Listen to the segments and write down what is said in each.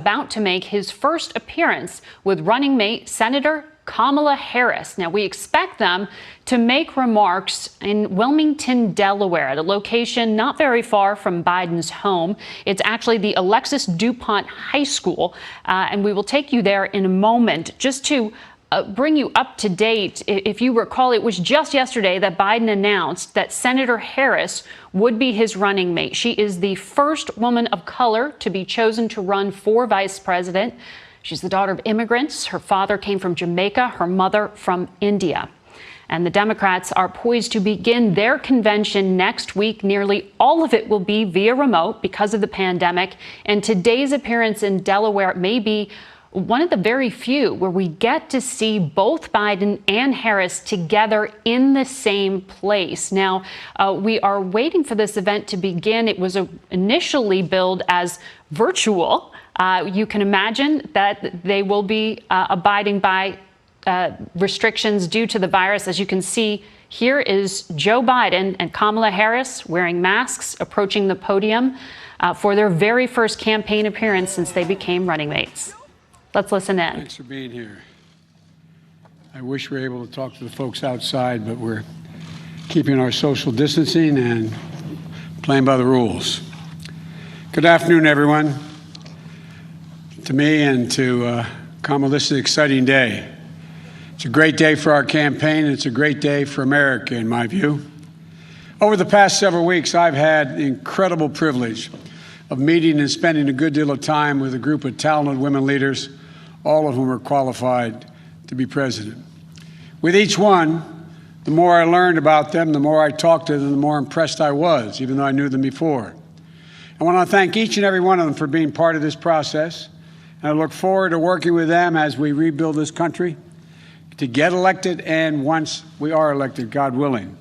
about to make his first appearance with running mate Senator Kamala Harris. Now, we expect them to make remarks in Wilmington, Delaware, the location not very far from Biden's home. It's actually the Alexis DuPont High School, and we will take you there in a moment. Just to bring you up to date, if you recall, it was just yesterday that Biden announced that Senator Harris would be his running mate. She is the first woman of color to be chosen to run for vice president. She's the daughter of immigrants. Her father came from Jamaica, her mother from India. And the Democrats are poised to begin their convention next week. Nearly all of it will be via remote because of the pandemic. And today's appearance in Delaware may be one of the very few where we get to see both Biden and Harris together in the same place. Now, we are waiting for this event to begin. It was initially billed as virtual. You can imagine that they will be abiding by restrictions due to the virus. As you can see, here is Joe Biden and Kamala Harris wearing masks, approaching the podium for their very first campaign appearance since they became running mates. Let's listen in. Thanks for being here. I wish we were able to talk to the folks outside, but we're keeping our social distancing and playing by the rules. Good afternoon, everyone. To me and to Kamala, this is an exciting day. It's a great day for our campaign, and it's a great day for America, in my view. Over the past several weeks, I've had the incredible privilege of meeting and spending a good deal of time with a group of talented women leaders, all of whom are qualified to be president. With each one, the more I learned about them, the more I talked to them, the more impressed I was, even though I knew them before. I want to thank each and every one of them for being part of this process, and I look forward to working with them as we rebuild this country to get elected and once we are elected, God willing.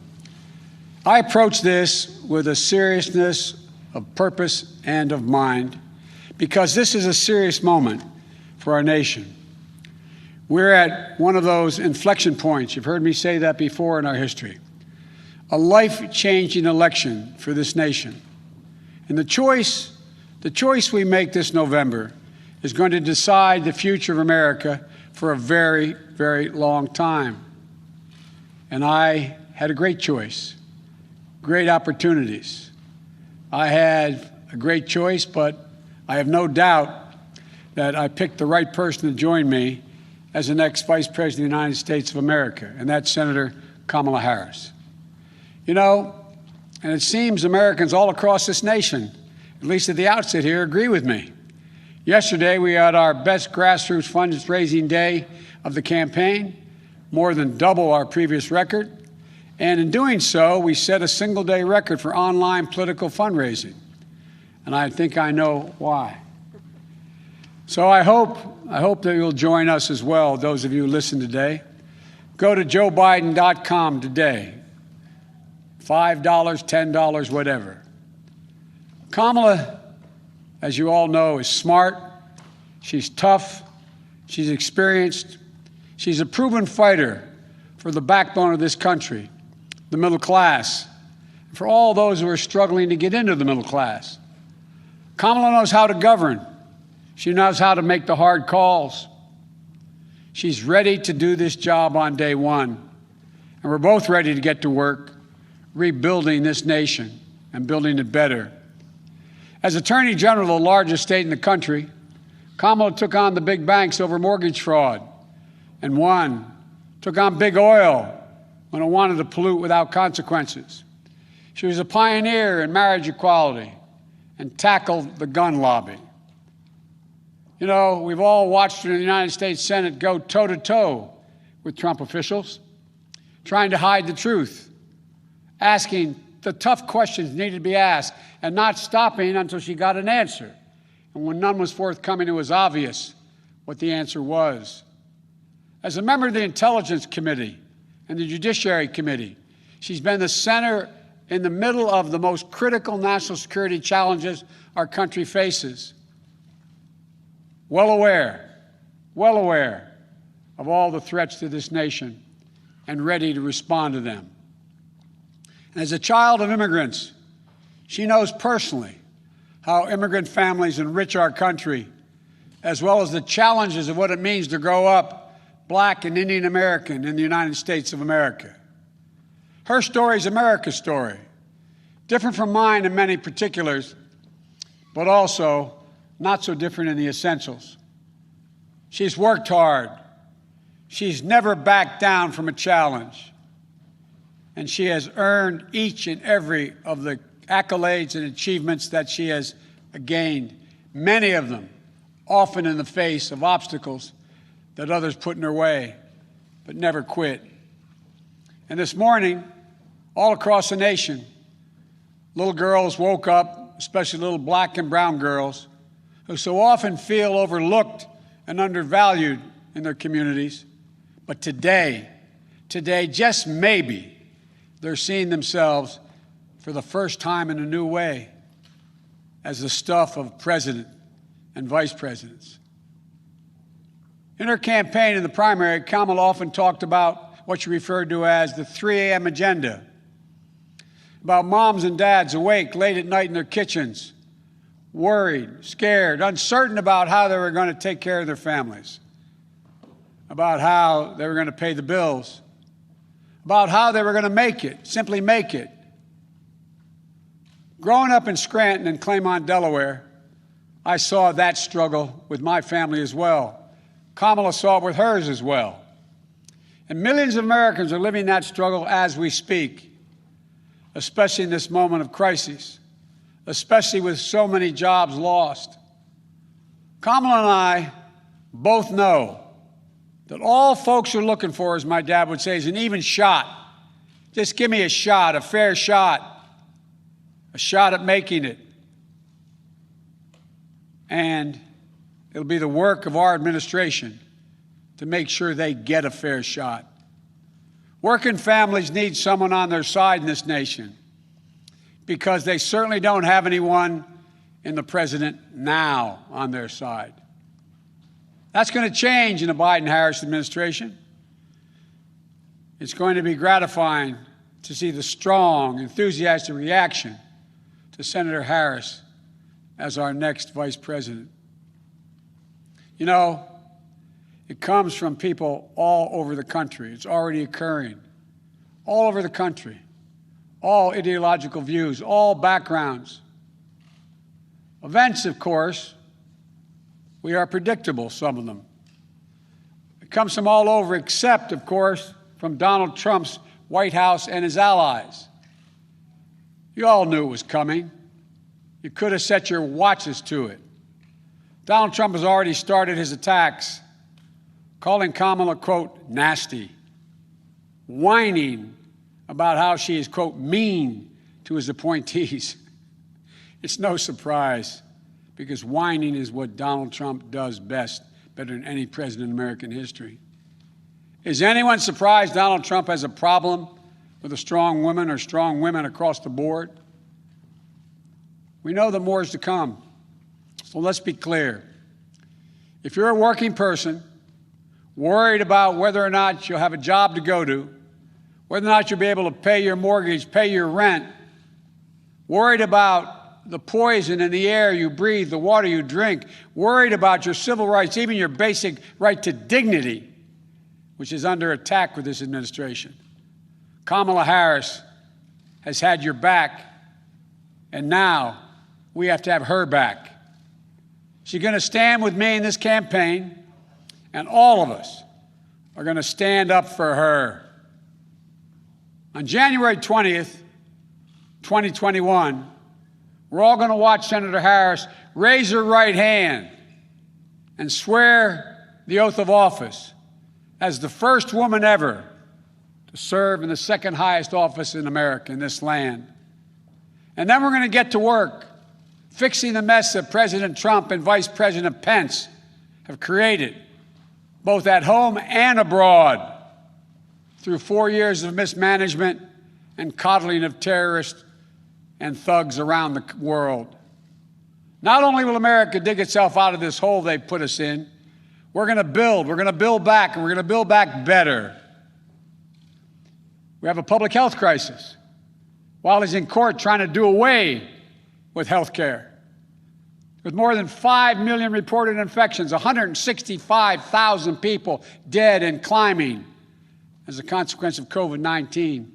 I approach this with a seriousness of purpose and of mind because this is a serious moment for our nation. We're at one of those inflection points. You've heard me say that before in our history. A life-changing election for this nation. And the choice we make this November is going to decide the future of America for a very, very long time. And I had a great choice, great opportunities. I had a great choice, but I have no doubt that I picked the right person to join me as the next Vice President of the United States of America, and that's Senator Kamala Harris. You know, and it seems Americans all across this nation, at least at the outset here, agree with me. Yesterday, we had our best grassroots fundraising day of the campaign, more than double our previous record. And in doing so, we set a single-day record for online political fundraising. And I think I know why. So I hope that you'll join us as well, those of you who listen today. Go to joebiden.com today. $5, $10, whatever. Kamala, as you all know, is smart. She's tough. She's experienced. She's a proven fighter for the backbone of this country, the middle class, for all those who are struggling to get into the middle class. Kamala knows how to govern. She knows how to make the hard calls. She's ready to do this job on day one. And we're both ready to get to work rebuilding this nation and building it better. As Attorney General of the largest state in the country, Kamala took on the big banks over mortgage fraud and won, took on big oil when it wanted to pollute without consequences. She was a pioneer in marriage equality and tackled the gun lobby. You know, we've all watched her in the United States Senate go toe-to-toe with Trump officials, trying to hide the truth, asking the tough questions needed to be asked, and not stopping until she got an answer. And when none was forthcoming, it was obvious what the answer was. As a member of the Intelligence Committee and the Judiciary Committee, she's been the center in the middle of the most critical national security challenges our country faces. Well aware of all the threats to this nation and ready to respond to them. And as a child of immigrants, she knows personally how immigrant families enrich our country as well as the challenges of what it means to grow up Black and Indian American in the United States of America. Her story is America's story, different from mine in many particulars, but also not so different in the essentials. She's worked hard. She's never backed down from a challenge. And she has earned each and every of the accolades and achievements that she has gained, many of them often in the face of obstacles that others put in her way, but never quit. And this morning, all across the nation, little girls woke up, especially little Black and brown girls, who so often feel overlooked and undervalued in their communities. But today, just maybe, they're seeing themselves for the first time in a new way as the stuff of president and vice presidents. In her campaign in the primary, Kamala often talked about what she referred to as the 3 a.m. agenda, about moms and dads awake late at night in their kitchens, worried, scared, uncertain about how they were going to take care of their families, about how they were going to pay the bills, about how they were going to make it, simply make it. Growing up in Scranton and Claymont, Delaware, I saw that struggle with my family as well. Kamala saw it with hers as well. And millions of Americans are living that struggle as we speak, especially in this moment of crisis, especially with so many jobs lost. Kamala and I both know that all folks are looking for, as my dad would say, is an even shot. Just give me a shot, a fair shot, a shot at making it. And it'll be the work of our administration to make sure they get a fair shot. Working families need someone on their side in this nation because they certainly don't have anyone in the president now on their side. That's going to change in the Biden-Harris administration. It's going to be gratifying to see the strong, enthusiastic reaction to Senator Harris as our next vice president. You know, it comes from people all over the country. It's already occurring all over the country, all ideological views, all backgrounds. Events, of course, we are predictable, some of them. It comes from all over, except, of course, from Donald Trump's White House and his allies. You all knew it was coming. You could have set your watches to it. Donald Trump has already started his attacks, calling Kamala, quote, nasty, whining about how she is, quote, mean to his appointees. It's no surprise, because whining is what Donald Trump does best, better than any president in American history. Is anyone surprised Donald Trump has a problem with a strong woman or strong women across the board? We know that more is to come. So let's be clear. If you're a working person, worried about whether or not you'll have a job to go to, whether or not you'll be able to pay your mortgage, pay your rent, worried about the poison in the air you breathe, the water you drink, worried about your civil rights, even your basic right to dignity, which is under attack with this administration. Kamala Harris has had your back, and now we have to have her back. She's going to stand with me in this campaign, and all of us are going to stand up for her. On January 20th, 2021, we're all going to watch Senator Harris raise her right hand and swear the oath of office as the first woman ever to serve in the second highest office in America, in this land. And then we're going to get to work fixing the mess that President Trump and Vice President Pence have created, both at home and abroad, through 4 years of mismanagement and coddling of terrorists and thugs around the world. Not only will America dig itself out of this hole they've put us in, we're going to build back, and we're going to build back better. We have a public health crisis while he's in court trying to do away with health care. With more than 5 million reported infections, 165,000 people dead and climbing as a consequence of COVID-19.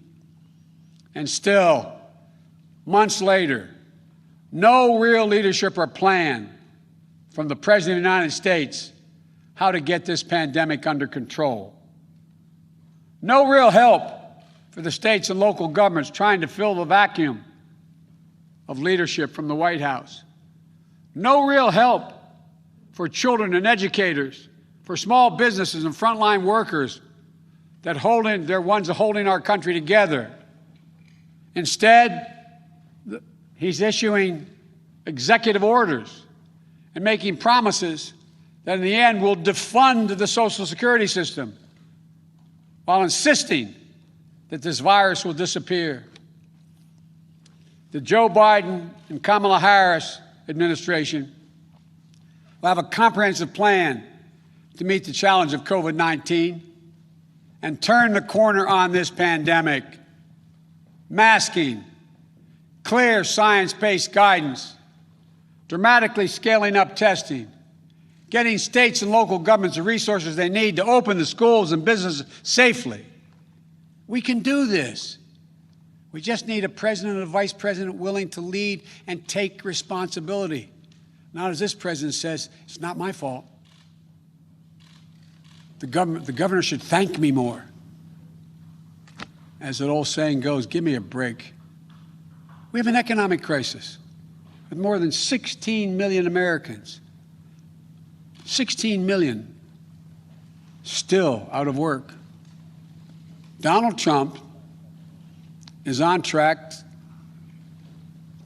And still, months later, no real leadership or plan from the President of the United States how to get this pandemic under control. No real help for the states and local governments trying to fill the vacuum of leadership from the White House. No real help for children and educators, for small businesses and frontline workers they're ones holding our country together. Instead, he's issuing executive orders and making promises that in the end will defund the Social Security system while insisting that this virus will disappear. The Joe Biden and Kamala Harris administration will have a comprehensive plan to meet the challenge of COVID-19 and turn the corner on this pandemic. Masking, clear science-based guidance, dramatically scaling up testing, getting states and local governments the resources they need to open the schools and businesses safely. We can do this. We just need a president and a vice president willing to lead and take responsibility. Not as this president says, it's not my fault. The governor should thank me more. As that old saying goes, give me a break. We have an economic crisis with more than 16 million Americans, 16 million still out of work. Donald Trump is on track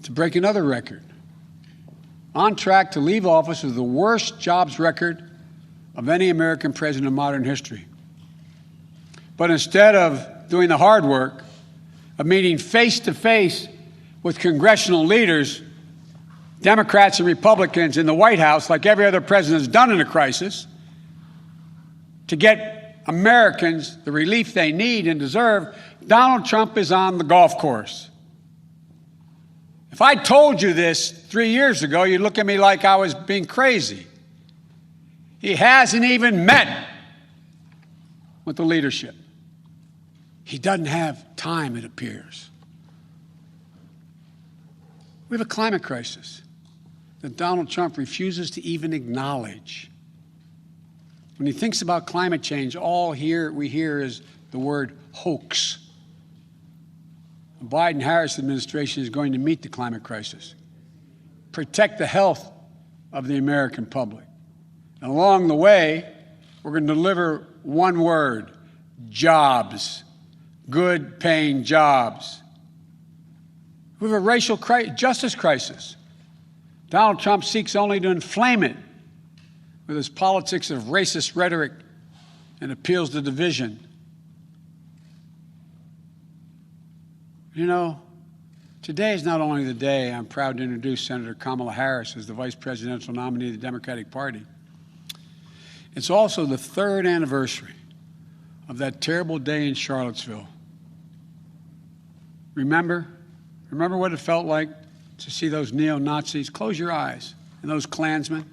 to break another record, on track to leave office with the worst jobs record of any American president in modern history. But instead of doing the hard work of meeting face-to-face with congressional leaders, Democrats and Republicans in the White House, like every other president has done in a crisis, to get Americans the relief they need and deserve, Donald Trump is on the golf course. If I told you this 3 years ago, you'd look at me like I was being crazy. He hasn't even met with the leadership. He doesn't have time, it appears. We have a climate crisis that Donald Trump refuses to even acknowledge. When he thinks about climate change, all we hear is the word hoax. The Biden-Harris administration is going to meet the climate crisis, protect the health of the American public. And along the way, we're going to deliver one word: jobs, good-paying jobs. We have a racial justice crisis. Donald Trump seeks only to inflame it with his politics of racist rhetoric and appeals to division. You know, today is not only the day I'm proud to introduce Senator Kamala Harris as the vice presidential nominee of the Democratic Party. It's also the 3rd anniversary of that terrible day in Charlottesville. Remember what it felt like to see those neo-Nazis? Close your eyes. And those Klansmen,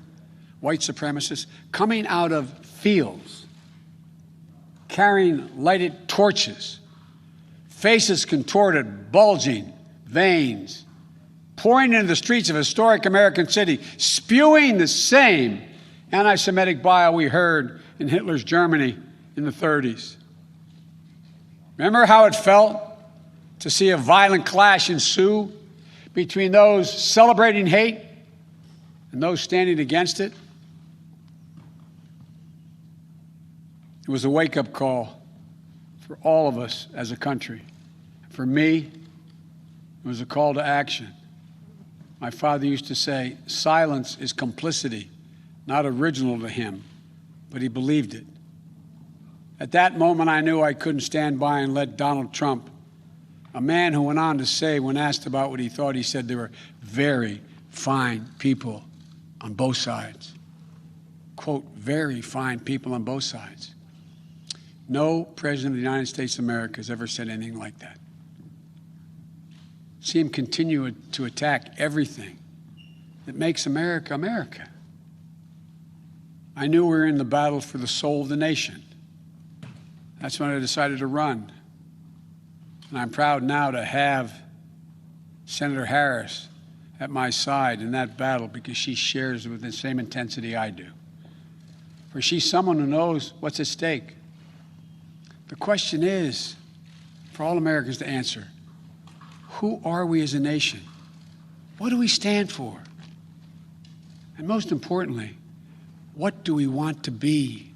white supremacists, coming out of fields, carrying lighted torches, faces contorted, bulging, veins, pouring into the streets of a historic American city, spewing the same anti-Semitic bile we heard in Hitler's Germany in the 30s. Remember how it felt to see a violent clash ensue between those celebrating hate and those standing against it? It was a wake-up call for all of us as a country. For me, it was a call to action. My father used to say, silence is complicity, not original to him, but he believed it. At that moment, I knew I couldn't stand by and let Donald Trump, a man who went on to say, when asked about what he thought, he said there were very fine people on both sides. Quote, very fine people on both sides. No president of the United States of America has ever said anything like that. See him continue to attack everything that makes America America. I knew we were in the battle for the soul of the nation. That's when I decided to run. And I'm proud now to have Senator Harris at my side in that battle because she shares with the same intensity I do. For she's someone who knows what's at stake. The question is, for all Americans to answer, who are we as a nation? What do we stand for? And most importantly, what do we want to be?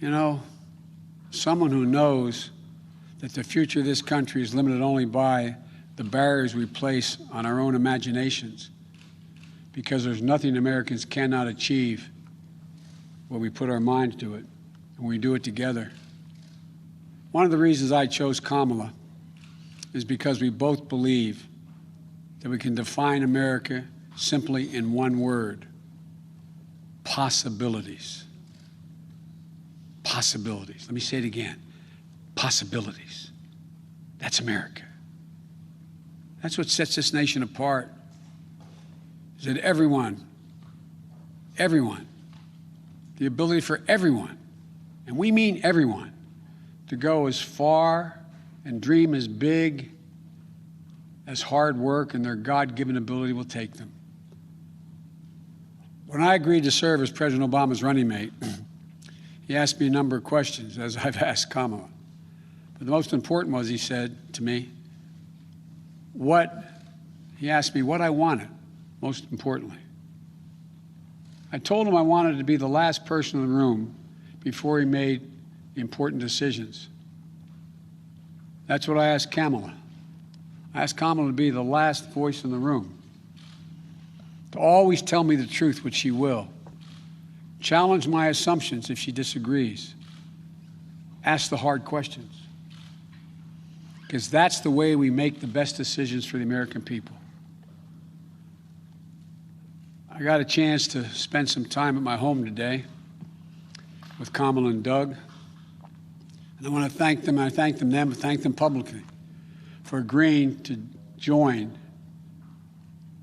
You know, someone who knows that the future of this country is limited only by the barriers we place on our own imaginations, because there's nothing Americans cannot achieve when we put our minds to it and we do it together. One of the reasons I chose Kamala is because we both believe that we can define America simply in one word: possibilities. Possibilities. Let me say it again. Possibilities. That's America. That's what sets this nation apart, is that everyone, the ability for everyone, and we mean everyone, to go as far and dream as big as hard work and their God-given ability will take them. When I agreed to serve as President Obama's running mate, he asked me a number of questions, as I've asked Kamala. But the most important was, he said to me, he asked me what I wanted, most importantly. I told him I wanted to be the last person in the room before he made the important decisions. That's what I asked Kamala. I asked Kamala to be the last voice in the room, to always tell me the truth, which she will, challenge my assumptions if she disagrees, ask the hard questions, because that's the way we make the best decisions for the American people. I got a chance to spend some time at my home today with Kamala and Doug, and I want to thank them. I thank them publicly for agreeing to join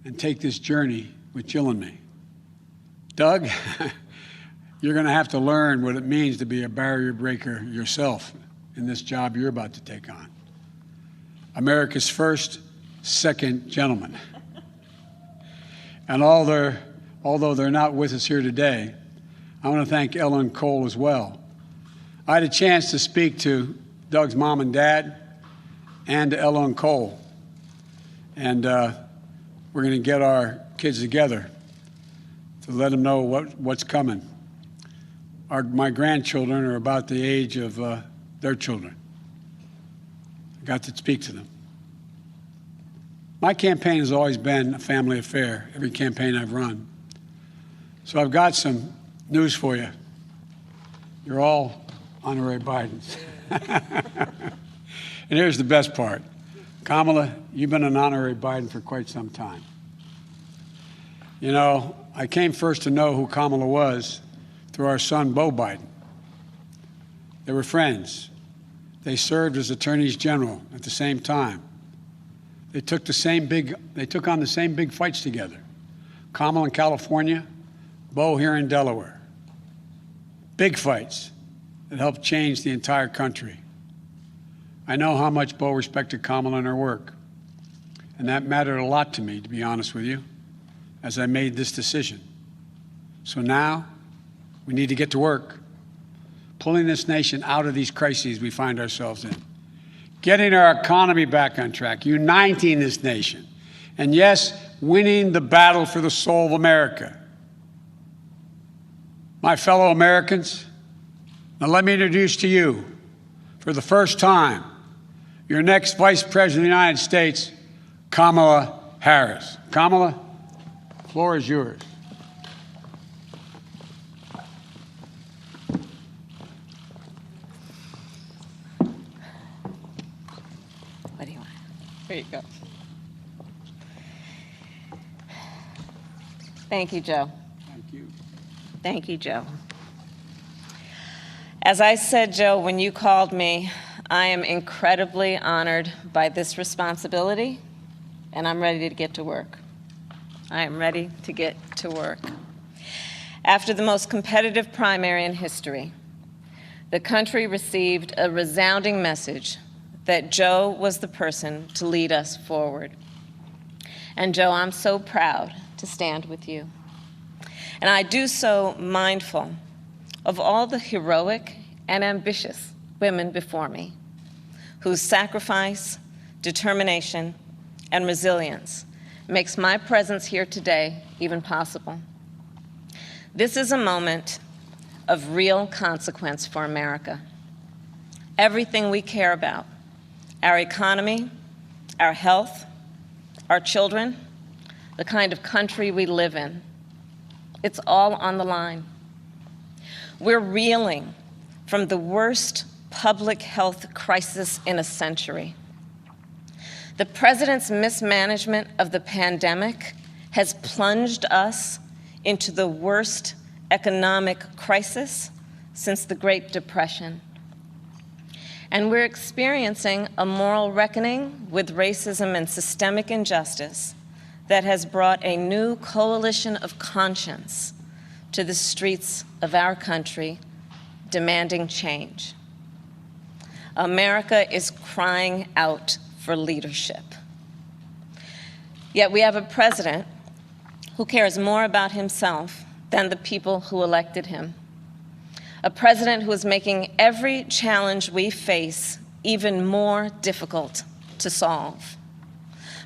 and take this journey with Jill and me. Doug, you're going to have to learn what it means to be a barrier breaker yourself in this job you're about to take on. America's first second gentleman. And although they're not with us here today, I want to thank Ellen Cole as well. I had a chance to speak to Doug's mom and dad and to Ellen Cole. And we're going to get our kids together to let them know what's coming. My grandchildren are about the age of their children. I got to speak to them. My campaign has always been a family affair, every campaign I've run. So I've got some news for you. You're all honorary Bidens. And here's the best part. Kamala, you've been an honorary Biden for quite some time. You know, I came first to know who Kamala was through our son, Beau Biden. They were friends. They served as attorneys general at the same time. They took on the same big fights together. Kamala in California, Beau here in Delaware. Big fights that helped change the entire country. I know how much Beau respected Kamala and her work, and that mattered a lot to me, to be honest with you, as I made this decision. So now we need to get to work, pulling this nation out of these crises we find ourselves in, getting our economy back on track, uniting this nation, and yes, winning the battle for the soul of America. My fellow Americans, now let me introduce to you, for the first time, your next Vice President of the United States, Kamala Harris. Kamala, the floor is yours. What do you want? Here you go. Thank you, Joe. Thank you. Thank you, Joe. As I said, Joe, when you called me, I am incredibly honored by this responsibility and I'm ready to get to work. I am ready to get to work. After the most competitive primary in history, the country received a resounding message that Joe was the person to lead us forward. And Joe, I'm so proud to stand with you. And I do so mindful of all the heroic and ambitious women before me, whose sacrifice, determination, and resilience makes my presence here today even possible. This is a moment of real consequence for America. Everything we care about, our economy, our health, our children, the kind of country we live in, it's all on the line. We're reeling from the worst public health crisis in a century. The president's mismanagement of the pandemic has plunged us into the worst economic crisis since the Great Depression. And we're experiencing a moral reckoning with racism and systemic injustice that has brought a new coalition of conscience to the streets of our country, demanding change. America is crying out for leadership. Yet we have a president who cares more about himself than the people who elected him. A president who is making every challenge we face even more difficult to solve.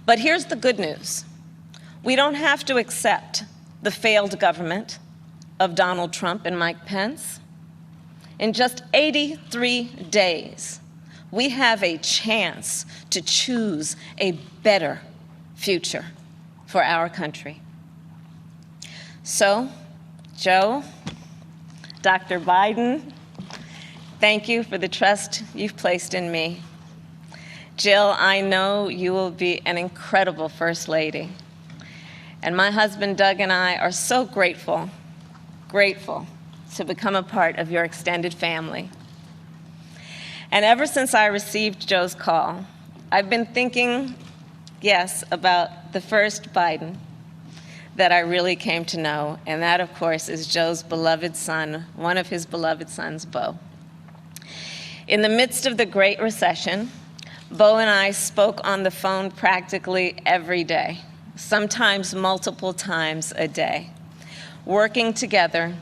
But here's the good news. We don't have to accept the failed government of Donald Trump and Mike Pence. In just 83 days, we have a chance to choose a better future for our country. So, Joe, Dr. Biden, thank you for the trust you've placed in me. Jill, I know you will be an incredible First Lady. And my husband, Doug, and I are so grateful to become a part of your extended family. And ever since I received Joe's call, I've been thinking, yes, about the first Biden that I really came to know, and that, of course, is Joe's beloved son, one of his beloved sons, Beau. In the midst of the Great Recession, Beau and I spoke on the phone practically every day, sometimes multiple times a day, working together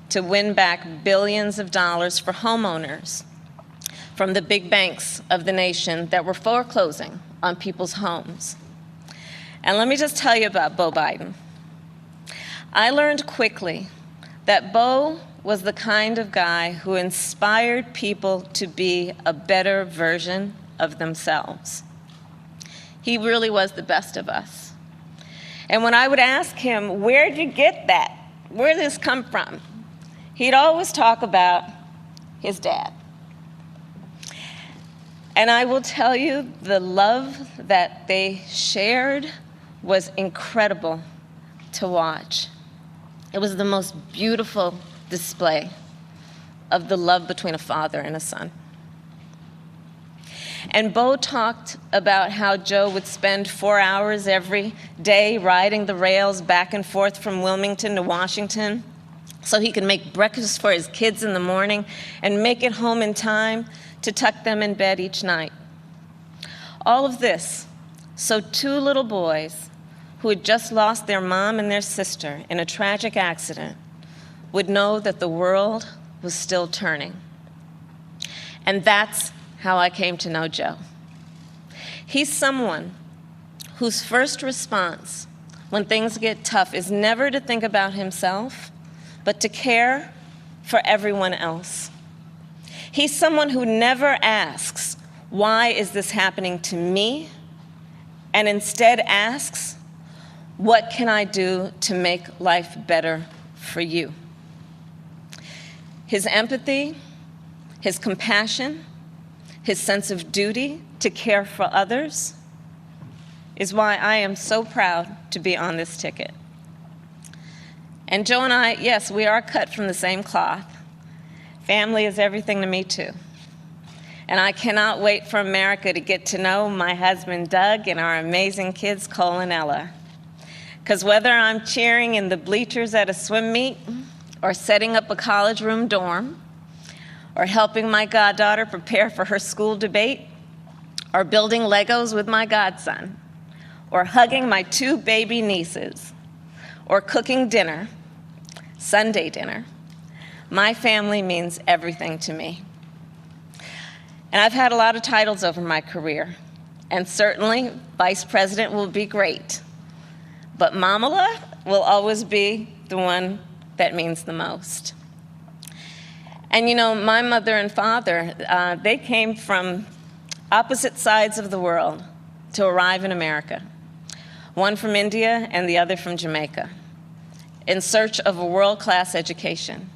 to win back billions of dollars for homeowners from the big banks of the nation that were foreclosing on people's homes. And let me just tell you about Beau Biden. I learned quickly that Beau was the kind of guy who inspired people to be a better version of themselves. He really was the best of us. And when I would ask him, where'd you get that? Where did this come from? He'd always talk about his dad. And I will tell you, the love that they shared was incredible to watch. It was the most beautiful display of the love between a father and a son. And Beau talked about how Joe would spend 4 hours every day riding the rails back and forth from Wilmington to Washington so he could make breakfast for his kids in the morning and make it home in time to tuck them in bed each night. All of this so 2 little boys who had just lost their mom and their sister in a tragic accident would know that the world was still turning. And that's how I came to know Joe. He's someone whose first response when things get tough is never to think about himself, but to care for everyone else. He's someone who never asks, why is this happening to me? And instead asks, what can I do to make life better for you? His empathy, his compassion, his sense of duty to care for others is why I am so proud to be on this ticket. And Joe and I, yes, we are cut from the same cloth. Family is everything to me too. And I cannot wait for America to get to know my husband, Doug, and our amazing kids, Cole and Ella. Because whether I'm cheering in the bleachers at a swim meet, or setting up a college room dorm, or helping my goddaughter prepare for her school debate, or building Legos with my godson, or hugging my 2 baby nieces, or cooking dinner, Sunday dinner, my family means everything to me. And I've had a lot of titles over my career, and certainly vice president will be great, but Mamala will always be the one that means the most. And you know, my mother and father, they came from opposite sides of the world to arrive in America, one from India and the other from Jamaica, in search of a world-class education.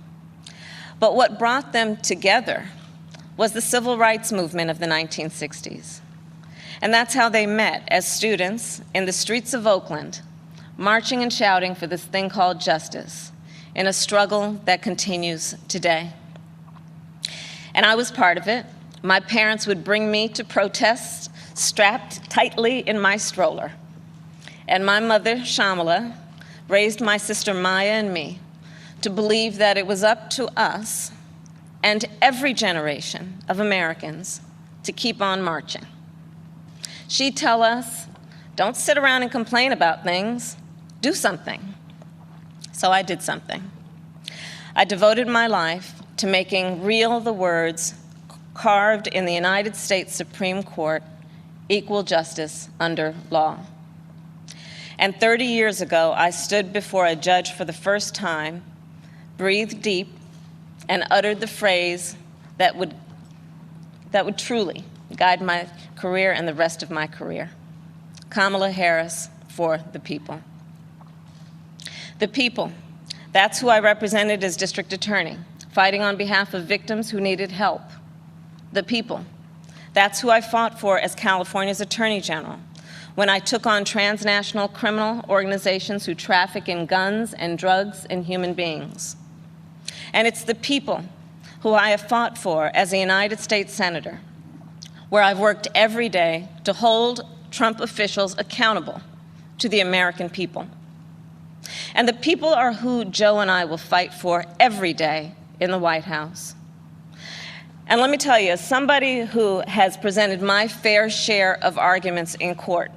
But what brought them together was the civil rights movement of the 1960s. And that's how they met, as students in the streets of Oakland, marching and shouting for this thing called justice, in a struggle that continues today. And I was part of it. My parents would bring me to protests strapped tightly in my stroller. And my mother, Shamala, raised my sister Maya and me to believe that it was up to us and every generation of Americans to keep on marching. She'd tell us, don't sit around and complain about things, do something. So I did something. I devoted my life to making real the words carved in the United States Supreme Court, equal justice under law. And 30 years ago, I stood before a judge for the first time, breathed deep, and uttered the phrase that would truly guide my career and the rest of my career. Kamala Harris for the people. The people, that's who I represented as district attorney, fighting on behalf of victims who needed help. The people, that's who I fought for as California's Attorney General, when I took on transnational criminal organizations who traffic in guns and drugs and human beings. And it's the people who I have fought for as a United States Senator, where I've worked every day to hold Trump officials accountable to the American people. And the people are who Joe and I will fight for every day in the White House. And let me tell you, as somebody who has presented my fair share of arguments in court,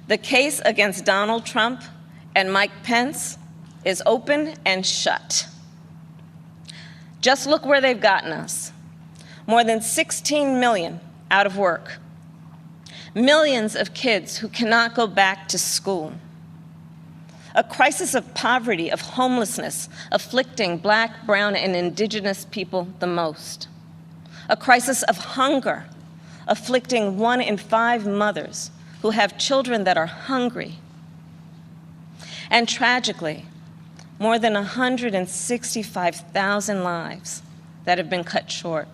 the case against Donald Trump and Mike Pence is open and shut. Just look where they've gotten us. More than 16 million out of work. Millions of kids who cannot go back to school. A crisis of poverty, of homelessness, afflicting Black, brown, and indigenous people the most. A crisis of hunger, afflicting 1 in 5 mothers who have children that are hungry. And tragically, more than 165,000 lives that have been cut short.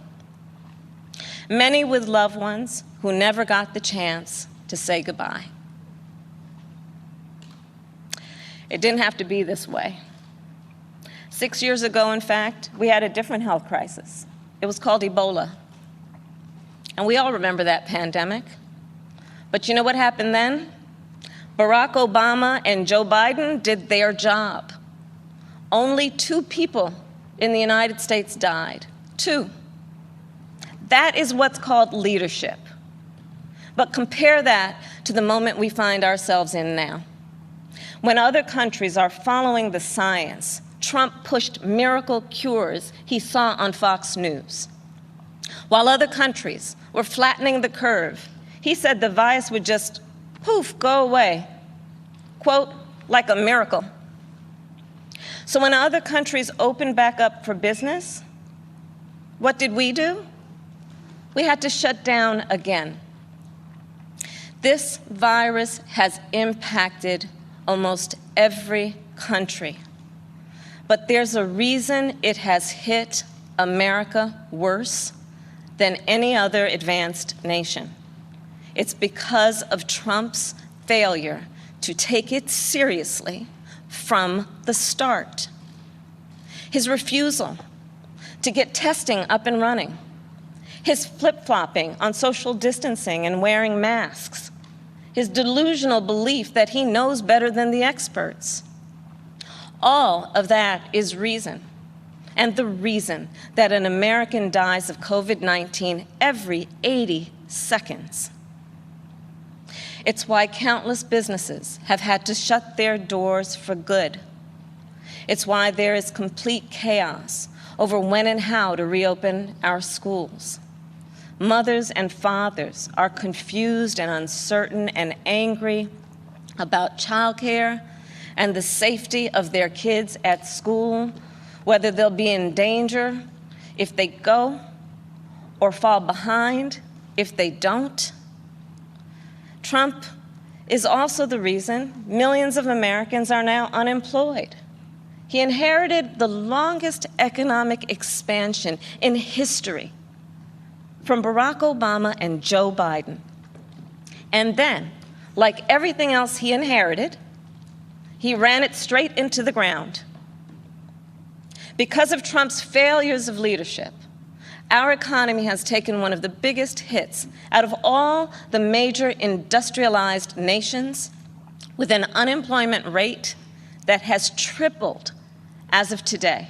Many with loved ones who never got the chance to say goodbye. It didn't have to be this way. 6 years ago, in fact, we had a different health crisis. It was called Ebola. And we all remember that pandemic. But you know what happened then? Barack Obama and Joe Biden did their job. Only 2 people in the United States died. 2. That is what's called leadership. But compare that to the moment we find ourselves in now. When other countries are following the science, Trump pushed miracle cures he saw on Fox News. While other countries were flattening the curve, he said the virus would just, poof, go away. Quote, like a miracle. So when other countries opened back up for business, what did we do? We had to shut down again. This virus has impacted almost every country. But there's a reason it has hit America worse than any other advanced nation. It's because of Trump's failure to take it seriously from the start. His refusal to get testing up and running. his flip-flopping on social distancing and wearing masks, his delusional belief that he knows better than the experts. All of that is reason, and the reason that an American dies of COVID-19 every 80 seconds. It's why countless businesses have had to shut their doors for good. It's why there is complete chaos over when and how to reopen our schools. Mothers and fathers are confused and uncertain and angry about childcare and the safety of their kids at school, whether they'll be in danger if they go or fall behind if they don't. Trump is also the reason millions of Americans are now unemployed. He inherited the longest economic expansion in history from Barack Obama and Joe Biden. And then, like everything else he inherited, he ran it straight into the ground. Because of Trump's failures of leadership, our economy has taken one of the biggest hits out of all the major industrialized nations, with an unemployment rate that has tripled as of today.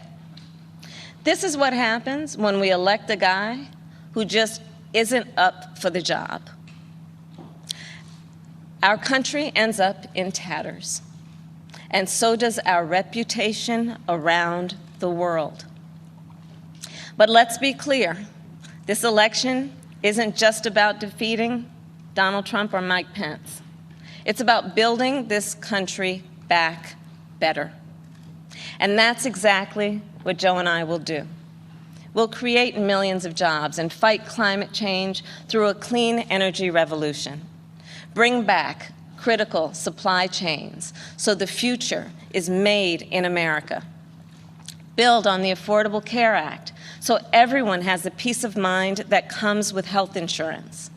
This is what happens when we elect a guy who just isn't up for the job. Our country ends up in tatters, and so does our reputation around the world. But let's be clear, this election isn't just about defeating Donald Trump or Mike Pence. It's about building this country back better. And that's exactly what Joe and I will do. We'll create millions of jobs and fight climate change through a clean energy revolution. Bring back critical supply chains so the future is made in America. Build on the Affordable Care Act so everyone has the peace of mind that comes with health insurance.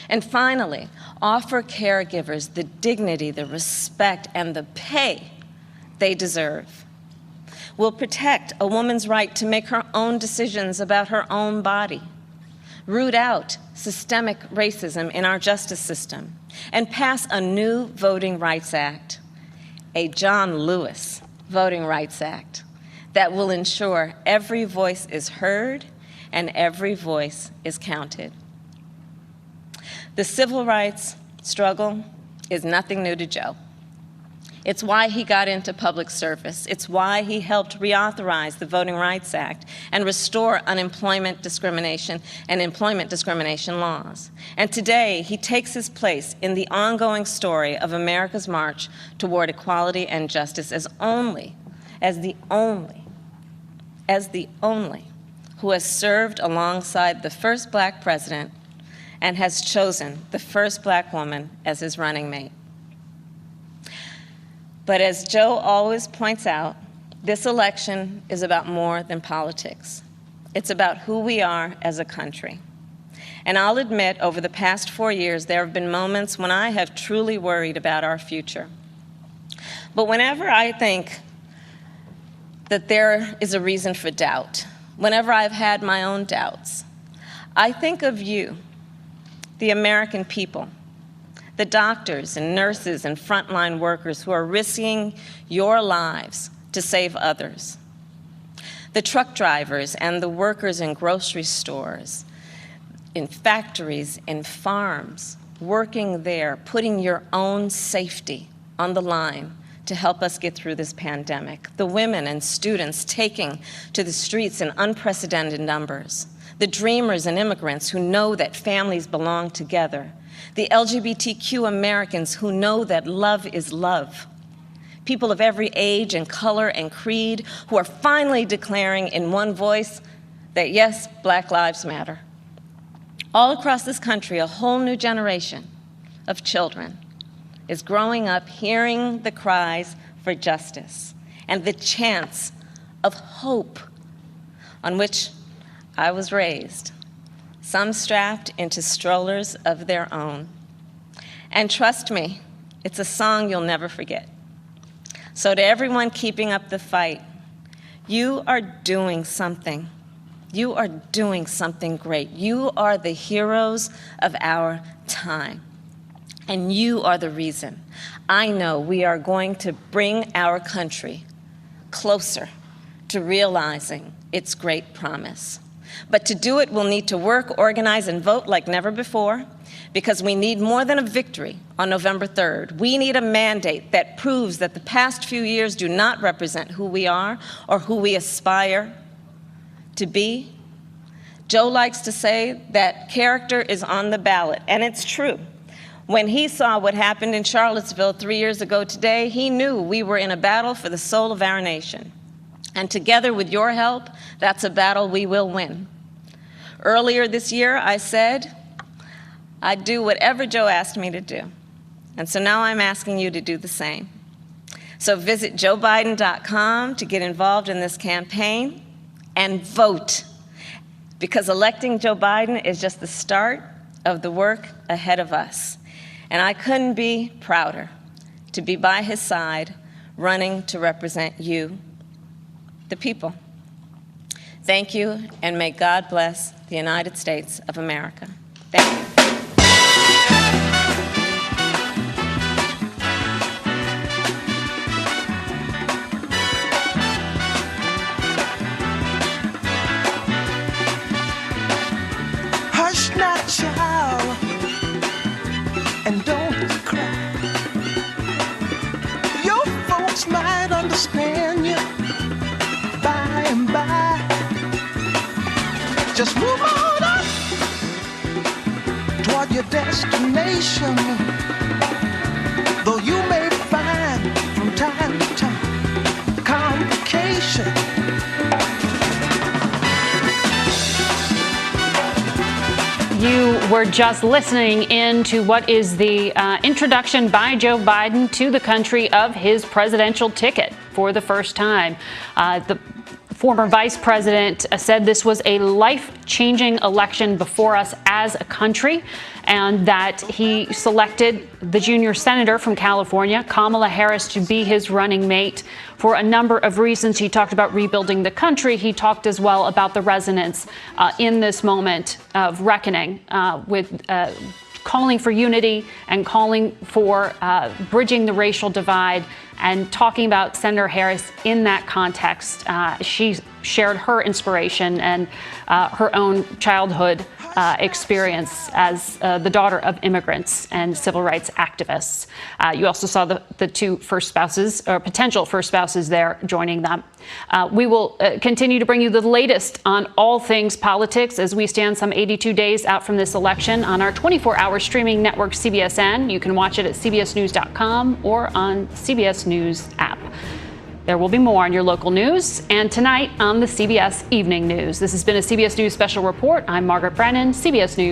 And finally, offer caregivers the dignity, the respect, and the pay they deserve. We'll protect a woman's right to make her own decisions about her own body, root out systemic racism in our justice system, and pass a new Voting Rights Act, a John Lewis Voting Rights Act, that will ensure every voice is heard and every voice is counted. The civil rights struggle is nothing new to Joe. It's why he got into public service. It's why he helped reauthorize the Voting Rights Act and restore unemployment discrimination and employment discrimination laws. And today, he takes his place in the ongoing story of America's march toward equality and justice as the only who has served alongside the first Black president and has chosen the first Black woman as his running mate. But as Joe always points out, this election is about more than politics. It's about who we are as a country. And I'll admit, over the past 4 years, there have been moments when I have truly worried about our future. But whenever I think that there is a reason for doubt, whenever I've had my own doubts, I think of you, the American people, the doctors and nurses and frontline workers who are risking your lives to save others, the truck drivers and the workers in grocery stores, in factories, in farms, working there, putting your own safety on the line to help us get through this pandemic, the women and students taking to the streets in unprecedented numbers, the dreamers and immigrants who know that families belong together, the LGBTQ Americans who know that love is love, people of every age and color and creed who are finally declaring in one voice that yes, Black lives matter. All across this country, a whole new generation of children is growing up hearing the cries for justice and the chants of hope on which I was raised, some strapped into strollers of their own. And trust me, it's a song you'll never forget. So to everyone keeping up the fight, you are doing something You are doing something great. You are the heroes of our time. And you are the reason I know we are going to bring our country closer to realizing its great promise. But to do it, we'll need to work, organize, and vote like never before, because we need more than a victory on November 3rd. We need a mandate that proves that the past few years do not represent who we are or who we aspire to be. Joe likes to say that character is on the ballot, and it's true. When he saw what happened in Charlottesville 3 years ago today, he knew we were in a battle for the soul of our nation. And together with your help, that's a battle we will win. Earlier this year, I said I'd do whatever Joe asked me to do. And so now I'm asking you to do the same. So visit joebiden.com to get involved in this campaign and vote, because electing Joe Biden is just the start of the work ahead of us. And I couldn't be prouder to be by his side, running to represent you, the people. Thank you, and may God bless the United States of America. Thank you. Hush not, child, and don't cry. Your folks might understand you by and by. Just move on up toward your destination, though you may find from time to time complications. You were just listening in to what is the introduction by Joe Biden to the country of his presidential ticket for the first time. The former vice president said this was a life-changing election before us as a country, and that he selected the junior senator from California, Kamala Harris, to be his running mate for a number of reasons. He talked about rebuilding the country. He talked as well about the resonance in this moment of reckoning with calling for unity and calling for bridging the racial divide, and talking about Senator Harris in that context. She shared her inspiration and her own childhood experience as the daughter of immigrants and civil rights activists. You also saw the two first spouses, or potential first spouses, there joining them. We will continue to bring you the latest on all things politics as we stand some 82 days out from this election on our 24-hour streaming network, CBSN. You can watch it at cbsnews.com or on CBS News app. There will be more on your local news and tonight on the CBS Evening News. This has been a CBS News Special Report. I'm Margaret Brennan, CBS News.